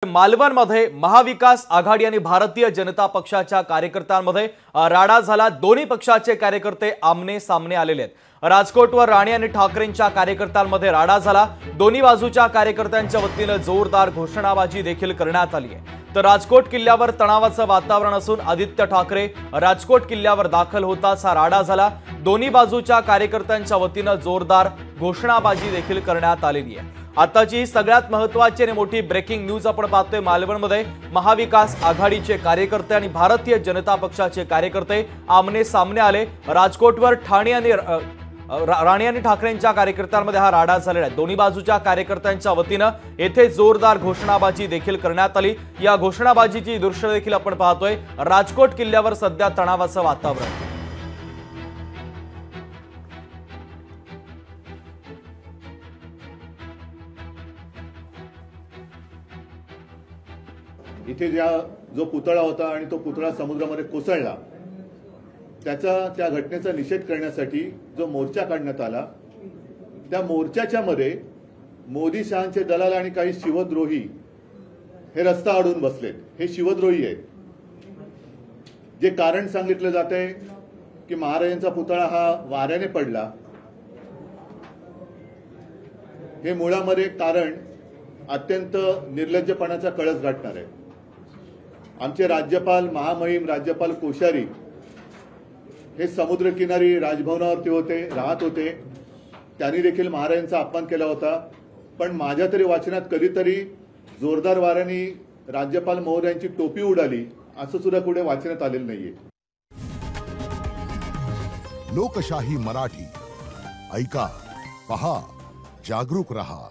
मालवणमध्ये महाविकास आघाडी आणि भारतीय जनता पक्षाच्या कार्यकर्त्यांमध्ये राडा झाला। दोन्ही पक्षाचे कार्यकर्ते आमने सामने आलेले आहेत। राजकोटवर राणे आणि ठाकरेंच्या कार्यकर्त्यांमध्ये राडा झाला। दोन्ही बाजूच्या कार्यकर्त्यांच्या वतीने जोरदार घोषणाबाजी देखील करण्यात आली आहे। तर राजकोट किल्ल्यावर तणावाचं वातावरण असून आदित्य ठाकरे राजकोट किल्ल्यावर दाखल होताच हा राडा झाला। दोन्ही बाजूच्या कार्यकर्त्यांच्या वतीने जोरदार घोषणाबाजी देखील करण्यात आलेली आहे। आताची सगळ्यात महत्त्वाची आणि मोठी ब्रेकिंग न्यूज आपण पाहतोय। मालवणमध्ये महाविकास आघाडीचे कार्यकर्ते आणि भारतीय जनता पक्षाचे कार्यकर्ते आमने सामने आले। राजकोटवर राणे आणि ठाकरेंच्या कार्यकर्त्यांमध्ये हा राडा झालेला आहे। दोन्ही बाजूच्या कार्यकर्त्यांच्या वतीने येथे जोरदार घोषणाबाजी देखील करण्यात आली। या घोषणाबाजीची दृश्य देखील आपण पाहतोय। राजकोट किल्ल्यावर सध्या तणावाचं वातावरण। इथे जो पुतळा होता आणि तो पुतळा समुद्रामध्ये कोसळला, त्या घटनेचा निषेध करण्यासाठी जो मोर्चा काढण्यात आला, त्या मोर्चाच्या मध्ये मोदी शहांचे दलाल आणि काही शिवद्रोही हे रस्ता अडवून बसलेत। हे शिवद्रोही आहेत। जे कारण सांगितलं जातंय की महाराजांचा पुतळा हा वाऱ्याने पडला, हे मुळामध्ये कारण अत्यंत निर्लज्जपणाचा कळस गाठणार आहे। आमचे राज्यपाल महामहिम राज्यपाल कोश्यारी हे समुद्रकिनारी राजभवनावरती राहत होते। त्यांनी देखील महाराजांचा अपमान केला होता। पण माझ्या तरी वाचनात कधीतरी जोरदार वाऱ्याने राज्यपाल महोदयांची टोपी उडाली असं सुद्धा कुठे वाचण्यात आलेलं नाहीये। लोकशाही मराठी ऐका, पहा, जागरूक रहा।